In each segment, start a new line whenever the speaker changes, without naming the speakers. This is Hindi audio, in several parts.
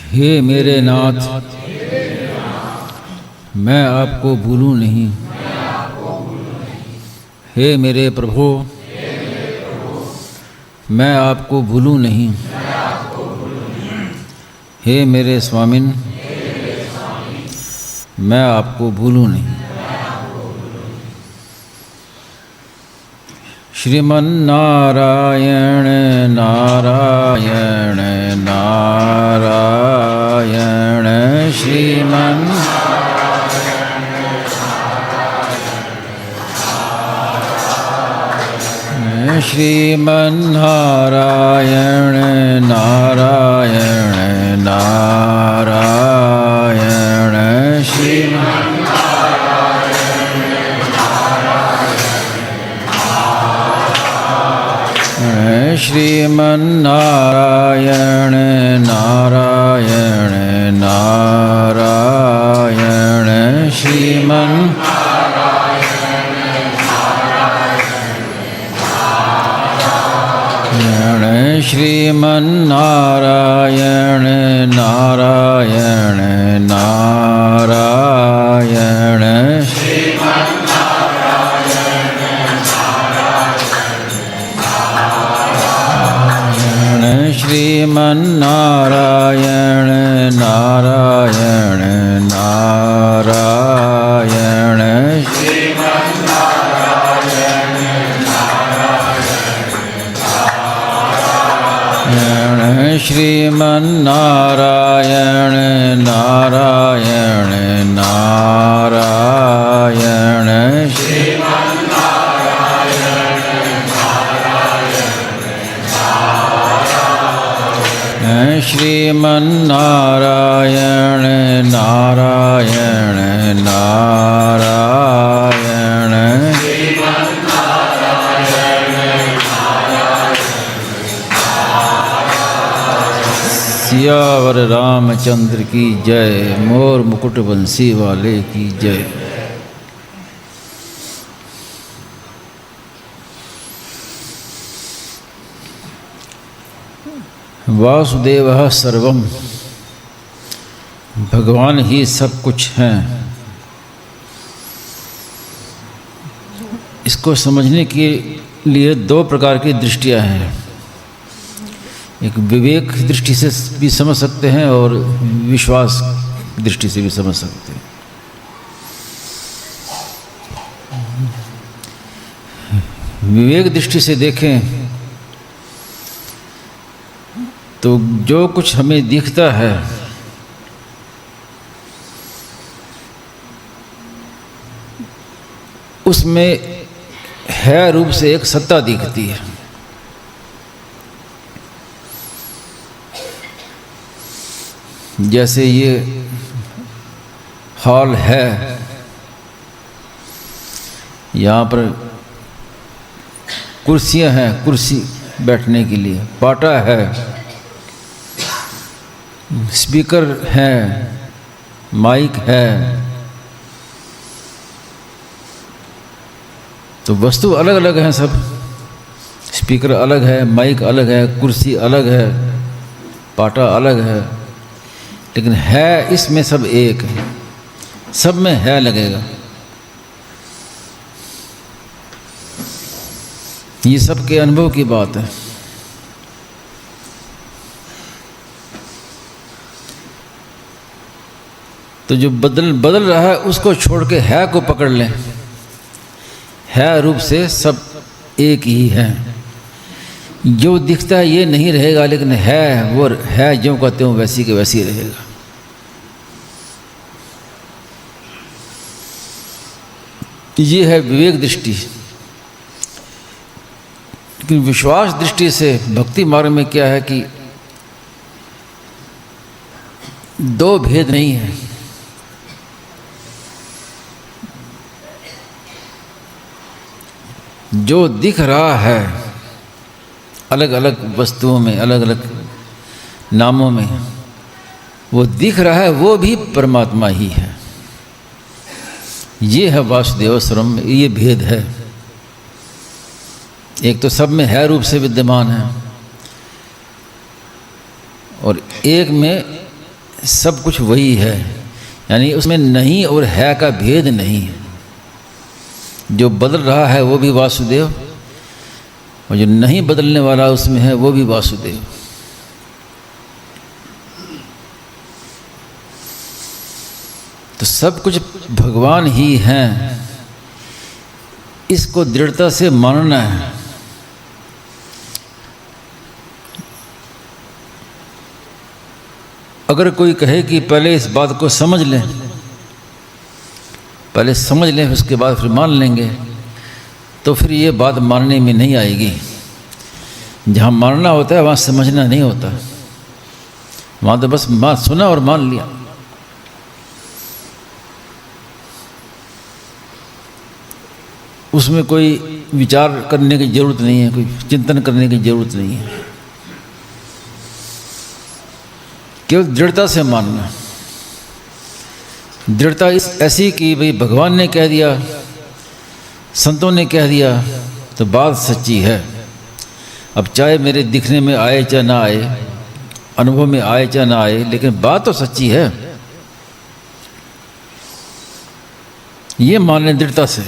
हे मेरे नाथ, मैं आपको भूलूं नहीं। हे मेरे प्रभु, मैं आपको भूलूं नहीं। हे मेरे स्वामिन, मैं आपको भूलूं नहीं। श्रीमन्नारायण नारायण नारायण श्रीमन्नारायण नारायण नारायण श्रीमन्नारायण नारायण नारायण श्रीमन्नारायण नारायण नारायण श्रीमन्नारायण नारायण नारायण श्रीमन्नारायण नारायण नारायण श्रीमन्नारायण नारायण नारायण सियावर रामचंद्र की जय। मोर मुकुट बंसी वाले की जय। वासुदेवः सर्वम, भगवान ही सब कुछ हैं। इसको समझने के लिए दो प्रकार की दृष्टियां हैं। एक विवेक दृष्टि से भी समझ सकते हैं और विश्वास दृष्टि से भी समझ सकते हैं। विवेक दृष्टि से देखें तो जो कुछ हमें दिखता है उसमें है रूप से एक सत्ता दिखती है। जैसे ये हॉल है, यहाँ पर कुर्सियां हैं, कुर्सी बैठने के लिए, पाटा है, स्पीकर है, माइक है। तो वस्तु अलग अलग हैं सब। स्पीकर अलग है, माइक अलग है, कुर्सी अलग है, पाटा अलग है, लेकिन है इसमें सब एक है। सब में है लगेगा। ये सब के अनुभव की बात है। तो जो बदल रहा है उसको छोड़ के है को पकड़ लें। है रूप से सब एक ही है। जो दिखता है ये नहीं रहेगा, लेकिन है वो है, जो कहते हो वैसी के वैसी रहेगा। ये है विवेक दृष्टि। लेकिन विश्वास दृष्टि से भक्ति मार्ग में क्या है कि दो भेद नहीं है। जो दिख रहा है अलग अलग वस्तुओं में, अलग अलग नामों में, वो दिख रहा है वो भी परमात्मा ही है। ये है वासुदेव सर्वम। ये भेद है। एक तो सब में है रूप से विद्यमान है और एक में सब कुछ वही है, यानी उसमें नहीं और है का भेद नहीं है। जो बदल रहा है वो भी वासुदेव, और जो नहीं बदलने वाला उसमें है वो भी वासुदेव। तो सब कुछ भगवान ही हैं, इसको दृढ़ता से मानना है। अगर कोई कहे कि पहले इस बात को समझ लें, पहले समझ लें उसके बाद फिर मान लेंगे, तो फिर ये बात मानने में नहीं आएगी। जहाँ मानना होता है वहाँ समझना नहीं होता, वहाँ तो बस सुना और मान लिया। उसमें कोई विचार करने की ज़रूरत नहीं है, कोई चिंतन करने की ज़रूरत नहीं है, केवल दृढ़ता से मानना। दृढ़ता ऐसी कि भाई भगवान ने कह दिया, संतों ने कह दिया, तो बात सच्ची है। अब चाहे मेरे दिखने में आए चाहे ना आए, अनुभव में आए चाहे ना आए, लेकिन बात तो सच्ची है, ये मान लें दृढ़ता से।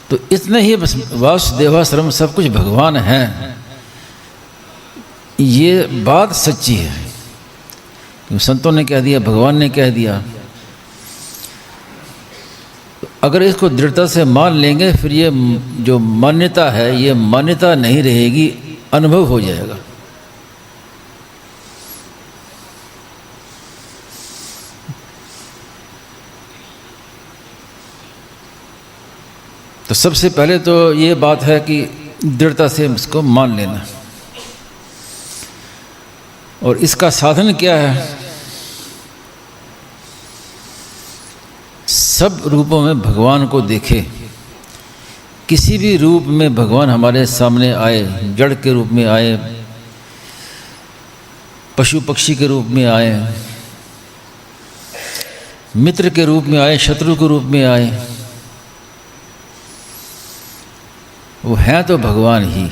तो इतने ही बस वासुदेवाश्रम सब कुछ भगवान है, ये बात सच्ची है। संतों ने कह दिया, भगवान ने कह दिया, अगर इसको दृढ़ता से मान लेंगे फिर ये जो मान्यता है ये मान्यता नहीं रहेगी, अनुभव हो जाएगा। तो सबसे पहले तो ये बात है कि दृढ़ता से इसको मान लेना। और इसका साधन क्या है? सब रूपों में भगवान को देखे। किसी भी रूप में भगवान हमारे सामने आए, जड़ के रूप में आए, पशु पक्षी के रूप में आए, मित्र के रूप में आए, शत्रु के रूप में आए, वो हैं तो भगवान ही।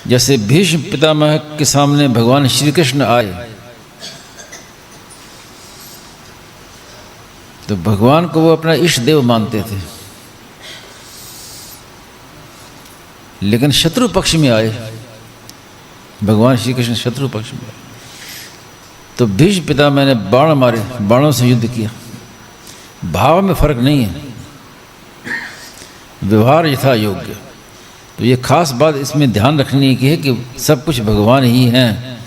जैसे भीष्म पितामह के सामने भगवान श्री कृष्ण आए, तो भगवान को वो अपना इष्ट देव मानते थे, लेकिन शत्रु पक्ष में आए भगवान श्री कृष्ण, शत्रु पक्ष में आए तो भीष्म पितामह ने बाण मारे, बाणों से युद्ध किया। भाव में फर्क नहीं है, व्यवहार यथा योग्य। तो ये खास बात इसमें ध्यान रखने की है कि सब कुछ भगवान ही हैं।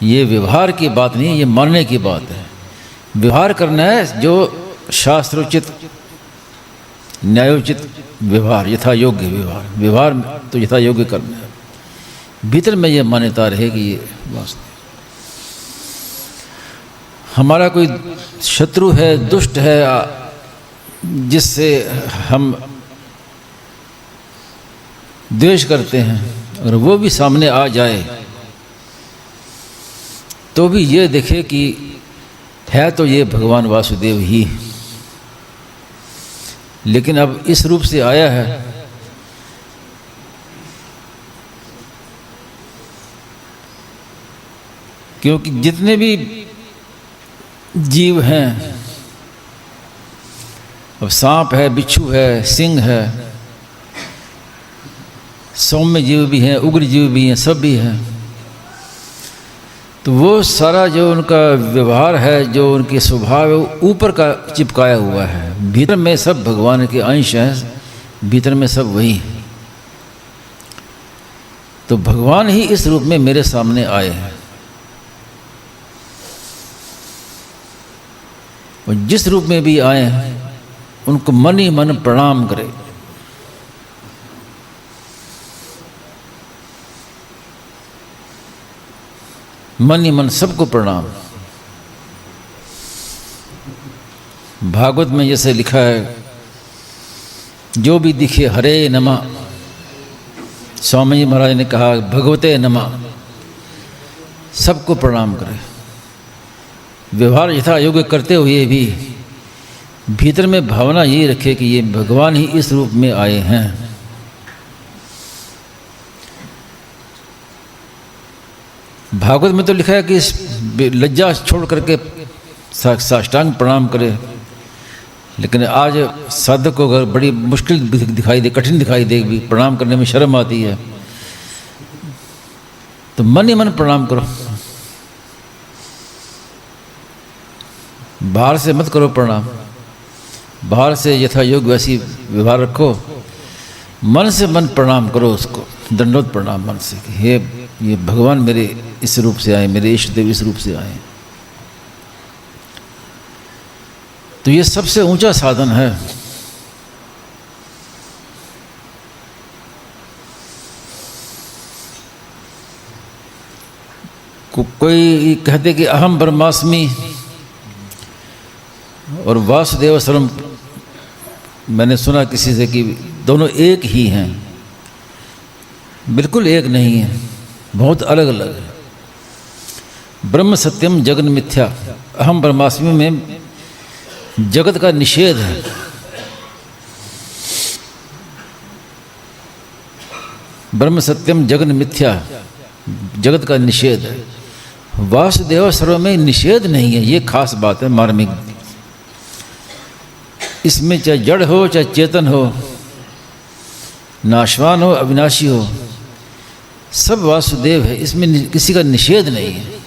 ये व्यवहार की बात नहीं है, ये मानने की बात है। व्यवहार करना है जो शास्त्रोचित न्यायोचित व्यवहार, यथा योग्य व्यवहार। व्यवहार तो यथा योग्य करना है, भीतर में ये मान्यता रहेगी। ये वास्तव हमारा कोई शत्रु है, दुष्ट है, जिससे हम द्वेष करते हैं, अगर वो भी सामने आ जाए तो भी ये देखे कि है तो ये भगवान वासुदेव ही, लेकिन अब इस रूप से आया है। क्योंकि जितने भी जीव हैं, अब सांप है, बिच्छू है, सिंह है, सौम्य जीव भी हैं, उग्र जीव भी हैं, सब भी हैं। तो वो सारा जो उनका व्यवहार है, जो उनके स्वभाव है, वो ऊपर का चिपकाया हुआ है। भीतर में सब भगवान के अंश हैं, भीतर में सब वही है। तो भगवान ही इस रूप में मेरे सामने आए हैं, और जिस रूप में भी आए हैं उनको मन ही मन प्रणाम करे। मन ही मन सबको प्रणाम। भागवत में जैसे लिखा है, जो भी दिखे हरे नमः। स्वामी जी महाराज ने कहा भगवते नमः, सबको प्रणाम करे। व्यवहार यथा योग्य करते हुए भी भीतर में भावना यही रखे कि ये भगवान ही इस रूप में आए हैं। भागवत में तो लिखा है कि लज्जा छोड़ करके साष्टांग प्रणाम करे, लेकिन आज साधक को अगर बड़ी मुश्किल दिखाई दे, कठिन दिखाई दे, प्रणाम करने में शर्म आती है, तो मन ही मन प्रणाम करो, बाहर से मत करो प्रणाम। बाहर से यथा योग वैसी व्यवहार रखो, मन से मन प्रणाम करो उसको, दंडोत प्रणाम मन से कि हे ये भगवान मेरे इस रूप से आए, मेरे इष्ट देव इस रूप से आए। तो ये सबसे ऊंचा साधन है। कोई कहते कि अहम ब्रह्मास्मि और वासुदेव सर्वम, मैंने सुना किसी से कि दोनों एक ही हैं। बिल्कुल एक नहीं है, बहुत अलग अलग है। ब्रह्म सत्यम जगन मिथ्या, अहम ब्रह्मास्मि में जगत का निषेध है। ब्रह्म सत्यम जगन मिथ्या, जगत का निषेध है। वासुदेव सर्व में निषेध नहीं है, ये खास बात है, मार्मिक। इसमें चाहे जड़ हो चाहे चेतन हो, नाशवान हो अविनाशी हो, सब वासुदेव है, इसमें किसी का निषेध नहीं है।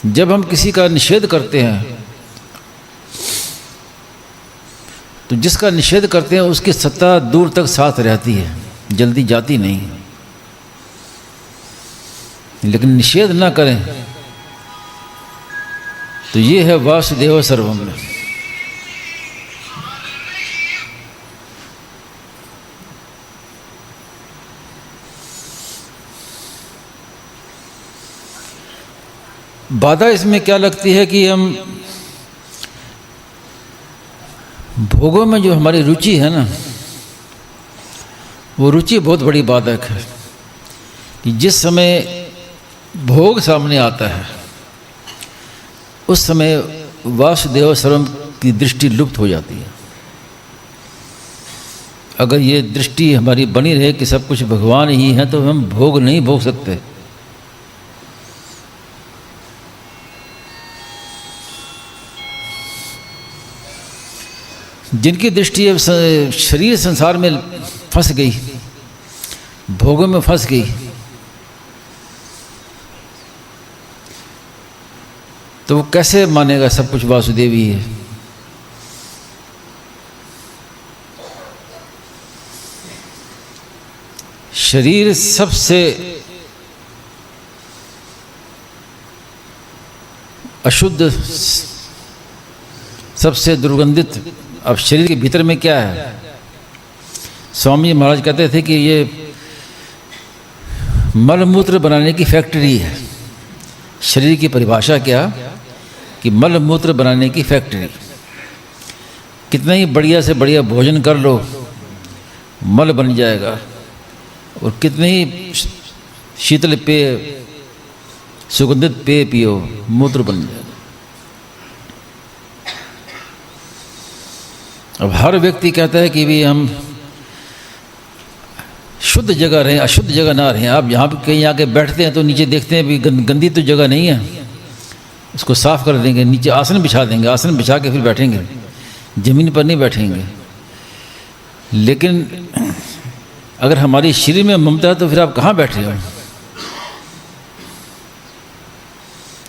जब हम किसी का निषेध करते हैं तो जिसका निषेध करते हैं उसकी सत्ता दूर तक साथ रहती है, जल्दी जाती नहीं है। लेकिन निषेध ना करें तो ये है वासुदेव सर्वम में। बाधा इसमें क्या लगती है कि हम भोगों में जो हमारी रुचि है ना, वो रुचि बहुत बड़ी बाधक है कि जिस समय भोग सामने आता है उस समय वासुदेव सर्वम की दृष्टि लुप्त हो जाती है। अगर ये दृष्टि हमारी बनी रहे कि सब कुछ भगवान ही है तो हम भोग नहीं भोग सकते। जिनकी दृष्टि शरीर संसार में फंस गई, भोगों में फंस गई, तो वो कैसे मानेगा सब कुछ वासुदेव ही है। शरीर सबसे अशुद्ध, सबसे दुर्गंधित। अब शरीर के भीतर में क्या है? स्वामी महाराज कहते थे कि ये मलमूत्र बनाने की फैक्ट्री है। शरीर की परिभाषा क्या कि मलमूत्र बनाने की फैक्ट्री। कितना ही बढ़िया से बढ़िया भोजन कर लो, मल बन जाएगा, और कितने ही शीतल पेय, सुगंधित पेय पियो, मूत्र बन जाएगा। अब हर व्यक्ति कहता है कि भी हम शुद्ध जगह रहें, अशुद्ध जगह ना रहें। आप यहाँ पे कहीं आके बैठते हैं तो नीचे देखते हैं भी गंदी तो जगह नहीं है, उसको साफ कर देंगे, नीचे आसन बिछा देंगे, आसन बिछा के फिर बैठेंगे, ज़मीन पर नहीं बैठेंगे। लेकिन अगर हमारी शरीर में ममता है तो फिर आप कहाँ बैठे हो?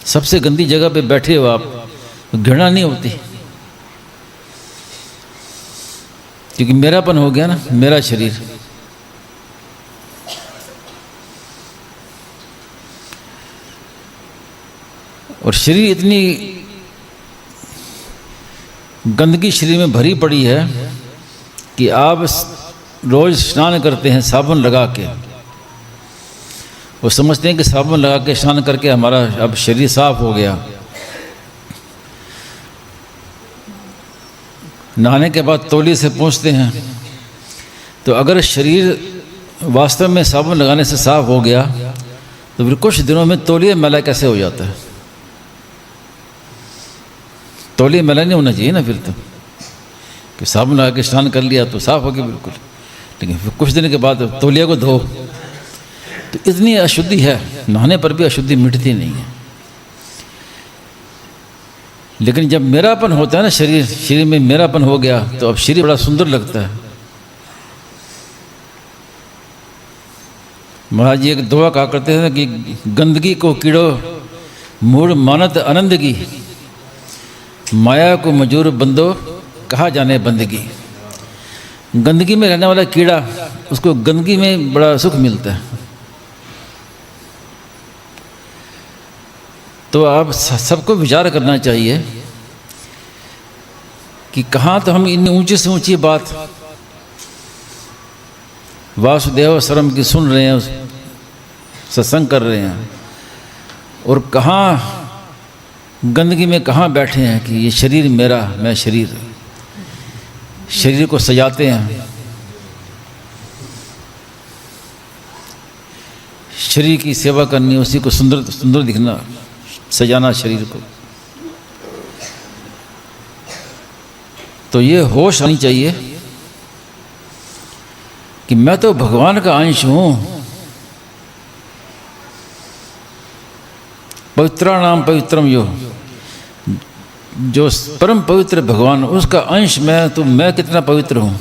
सबसे गंदी जगह पे बैठे हो आप, घृणा नहीं होती? क्योंकि मेरापन हो गया ना, मेरा शरीर। और शरीर इतनी गंदगी शरीर में भरी पड़ी है कि आप रोज स्नान करते हैं साबुन लगा के, वो समझते हैं कि साबुन लगा के स्नान करके हमारा अब शरीर साफ हो गया। नहाने के बाद तौलिए से पोंछते हैं, तो अगर शरीर वास्तव में साबुन लगाने से साफ हो गया तो फिर कुछ दिनों में तौलिए मैला कैसे हो जाता है? तौलिए मैला नहीं होना चाहिए ना फिर तो, कि साबुन लगा के स्नान कर लिया तो साफ हो गया बिल्कुल। लेकिन फिर कुछ दिन के बाद तौलिया को धो, तो इतनी अशुद्धि है, नहाने पर भी अशुद्धि मिटती नहीं है। लेकिन जब मेरापन होता है ना, शरीर में मेरापन हो गया तो अब शरीर बड़ा सुंदर लगता है। महाराज जी एक दुआ कहा करते थे कि गंदगी को कीड़ो मूड मानत आनंद की, माया को मजूर बंदो कहा जाने बंदगी। गंदगी में रहने वाला कीड़ा, उसको गंदगी में बड़ा सुख मिलता है। तो आप सबको विचार करना चाहिए कि कहाँ तो हम इन ऊंची से ऊंची बात वासुदेव सरम की सुन रहे हैं, सत्संग कर रहे हैं, और कहाँ गंदगी में कहाँ बैठे हैं कि ये शरीर मेरा, मैं शरीर को सजाते हैं। शरीर की सेवा करनी, उसी को सुंदर सुंदर दिखना, सजाना शरीर को। तो ये होश आनी चाहिए कि मैं तो भगवान का अंश हूँ। पवित्राणाम पवित्रम यो, जो परम पवित्र भगवान, उसका अंश मैं, तो मैं कितना पवित्र हूँ।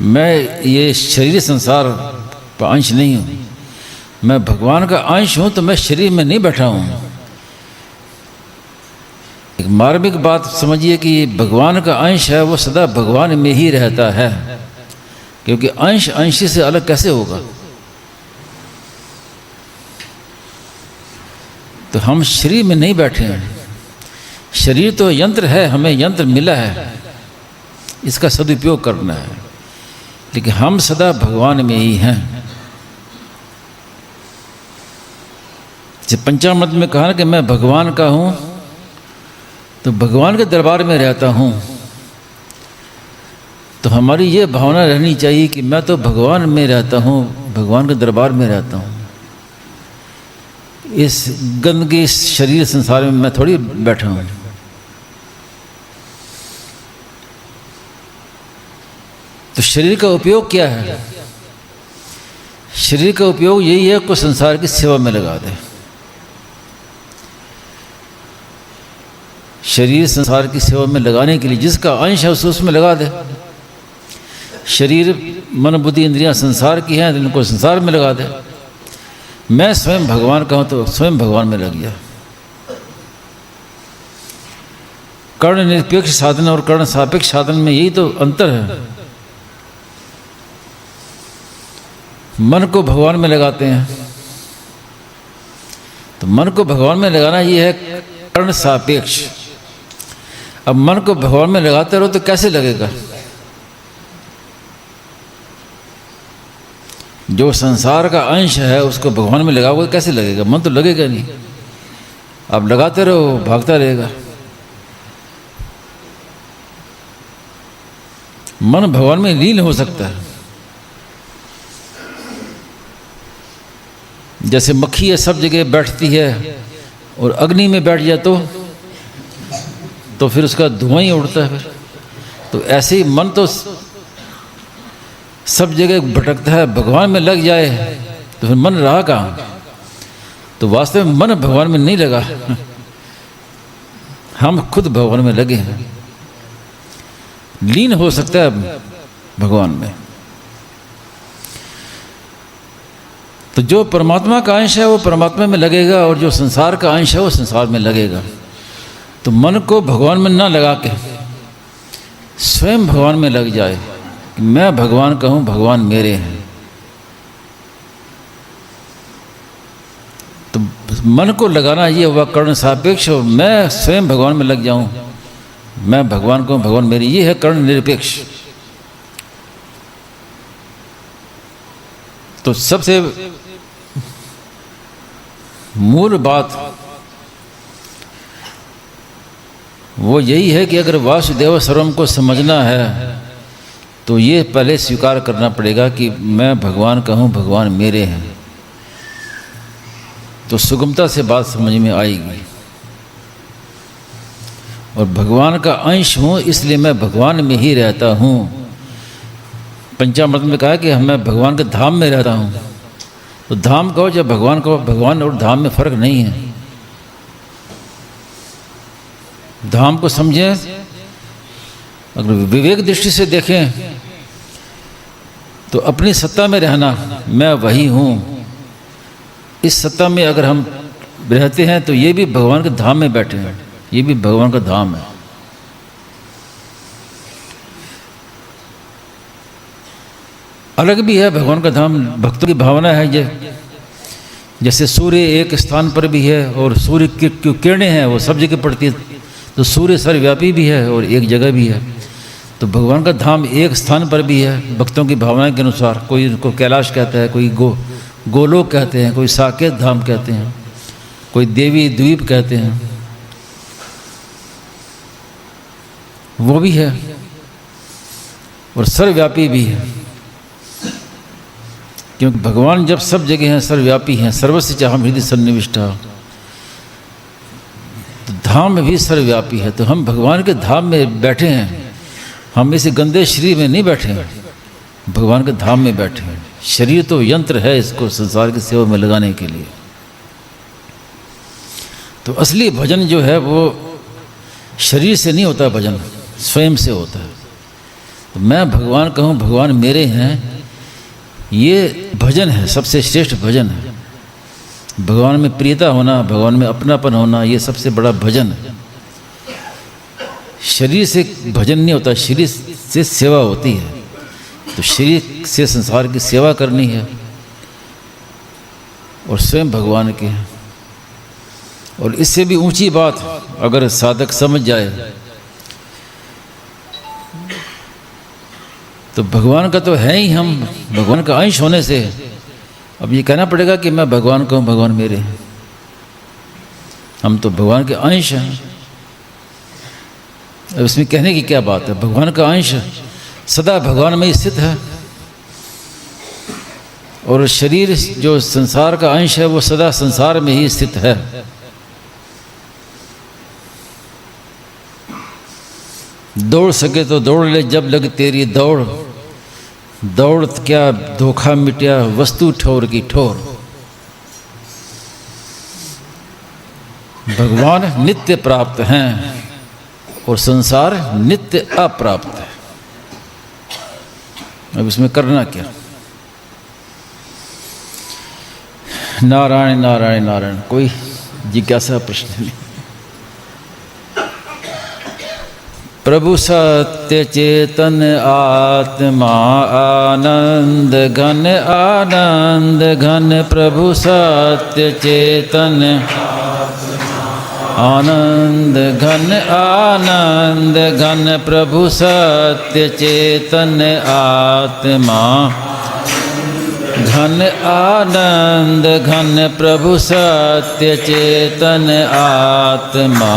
मैं ये शरीर संसार का अंश नहीं हूँ, मैं भगवान का अंश हूँ। तो मैं शरीर में नहीं बैठा हूँ। एक मार्मिक बात समझिए कि भगवान का अंश है, वो सदा भगवान में ही रहता है, क्योंकि अंश अंशी से अलग कैसे होगा। तो हम शरीर में नहीं बैठे हैं। शरीर तो यंत्र है, हमें यंत्र मिला है, इसका सदुपयोग करना है, लेकिन हम सदा भगवान में ही हैं। जैसे पंचामृत में कहा ना कि मैं भगवान का हूँ, तो भगवान के दरबार में रहता हूँ। तो हमारी ये भावना रहनी चाहिए कि मैं तो भगवान में रहता हूँ, भगवान के दरबार में रहता हूँ। इस गंदगी शरीर संसार में मैं थोड़ी बैठा हूँ। तो शरीर का उपयोग क्या है? शरीर का उपयोग यही है को संसार की सेवा में लगा दे। शरीर संसार की सेवा में लगाने के लिए जिसका अंश है उसे उसमें लगा दे। शरीर मन बुद्धि इंद्रियां संसार की हैं, इनको संसार में लगा दे। मैं स्वयं भगवान का हूं तो स्वयं भगवान में लग गया। कर्ण निरपेक्ष साधन और कर्ण सापेक्ष साधन में यही तो अंतर है। मन को भगवान में लगाते हैं, तो मन को भगवान में लगाना ये है कर्ण सापेक्ष। अब मन को भगवान में लगाते रहो तो कैसे लगेगा? जो संसार का अंश है उसको भगवान में लगाओगे कैसे लगेगा? मन तो लगेगा नहीं। अब लगाते रहो, भागता रहेगा। मन भगवान में लीन हो सकता है। जैसे मक्खी है सब जगह बैठती है और अग्नि में बैठ जाए तो फिर उसका धुआं ही उड़ता है। फिर तो ऐसे ही मन तो सब जगह भटकता है, भगवान में लग जाए तो फिर मन रहा कहाँ? तो वास्तव में मन भगवान में नहीं लगा, हम खुद भगवान में लगे हैं। लीन हो सकता है भगवान में। तो जो परमात्मा का अंश है वो परमात्मा में लगेगा और जो संसार का अंश है वो संसार में लगेगा। तो मन को भगवान में ना लगा के स्वयं भगवान में लग जाए कि मैं भगवान का हूँ, भगवान मेरे हैं। तो मन को लगाना ये हुआ कर्ण सापेक्ष, और मैं स्वयं भगवान में लग जाऊं, मैं भगवान को, भगवान मेरी, ये है कर्ण निरपेक्ष। तो सबसे मूल बात वो यही है कि अगर वासुदेव सर्वम को समझना है तो ये पहले स्वीकार करना पड़ेगा कि मैं भगवान का हूँ, भगवान मेरे हैं। तो सुगमता से बात समझ में आएगी। और भगवान का अंश हूँ इसलिए मैं भगवान में ही रहता हूँ, पंचामृत में कहा कि मैं भगवान के धाम में रहता हूँ। तो धाम कहो या भगवान कहो, भगवान और धाम में फर्क नहीं है। धाम को समझें, अगर विवेक दृष्टि से देखें तो अपनी सत्ता में रहना, मैं वही हूँ, इस सत्ता में अगर हम रहते हैं तो ये भी भगवान के धाम में बैठे हैं, ये भी भगवान का धाम है। अलग भी है भगवान का धाम, भक्तों की भावना है। जैसे सूर्य एक स्थान पर भी है और सूर्य की किरणें हैं वो सब जगह पड़ती है, तो सूर्य सर्वव्यापी भी है और एक जगह भी है। तो भगवान का धाम एक स्थान पर भी है भक्तों की भावना के अनुसार। कोई उनको कैलाश कहता है, कोई गोलोक कहते हैं, कोई साकेत धाम कहते हैं, कोई देवी द्वीप कहते हैं, वो भी है और सर्वव्यापी भी है। क्योंकि भगवान जब सब जगह हैं, सर्वव्यापी हैं, सर्वस्य चाहम हृदय सन्निविष्टा, तो धाम भी सर्वव्यापी है। तो हम भगवान के धाम में बैठे हैं, हम इस गंदे शरीर में नहीं बैठे हैं, भगवान के धाम में बैठे हैं। शरीर तो यंत्र है इसको संसार की सेवा में लगाने के लिए। तो असली भजन जो है वो शरीर से नहीं होता, भजन स्वयं से होता है। तो मैं भगवान कहूँ, भगवान मेरे हैं, ये भजन है, सबसे श्रेष्ठ भजन है। भगवान में प्रियता होना, भगवान में अपनापन होना, ये सबसे बड़ा भजन है। शरीर से भजन नहीं होता, शरीर से सेवा होती है। तो शरीर से संसार की सेवा करनी है और स्वयं भगवान के हैं। और इससे भी ऊंची बात अगर साधक समझ जाए तो भगवान का तो है ही, हम भगवान का अंश होने से अब ये कहना पड़ेगा कि मैं भगवान का हूँ, भगवान मेरे हैं। हम तो भगवान के अंश हैं। अब इसमें कहने की क्या बात है? भगवान का अंश सदा भगवान में स्थित है और शरीर जो संसार का अंश है वो सदा संसार में ही स्थित है। दौड़ सके तो दौड़ ले जब लग तेरी दौड़, दौड़ क्या धोखा मिट्या वस्तु ठोर की ठोर। भगवान नित्य प्राप्त हैं और संसार नित्य अप्राप्त है। अब इसमें करना क्या? नारायण नारायण नारायण। कोई जिज्ञासा प्रश्न नहीं। प्रभु सत्य चेतन आत्मा आनंद घन, आनंद घन प्रभु सत्य चेतन आनंद घन, आनंद घन प्रभु सत्य चेतन आत्मा घन, आनंद घन प्रभु सत्य चेतन आत्मा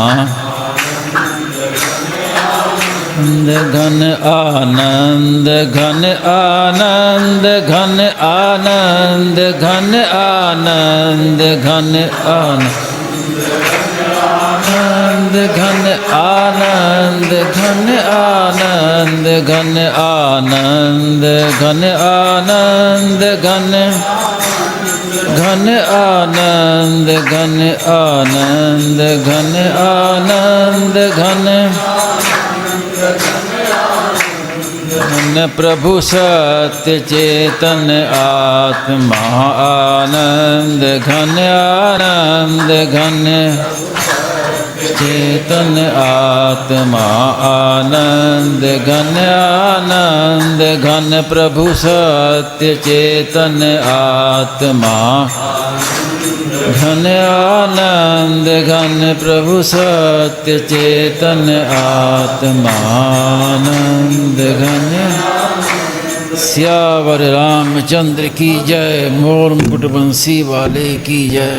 घन, आनंद घन, आनंद घन, आनंद घन, आनंद घन, आनंद घन, आनंद घन, आनंद घन, आनंद घन, आनंद घन, घन, आनंद घन, आनंद घन, आनंद घन, घन प्रभु सत्य चेतन आत्मा आनंद घन, आनंद घन चेतन आत्मा आनंद घन, आनंद घन प्रभु सत्य चेतन आत्मा घन, आनंद घन प्रभु सत्य चेतन आत्मा आनंद घन। सियावर रामचंद्र की जय, मोर मुकुट बंसी वाले की जय।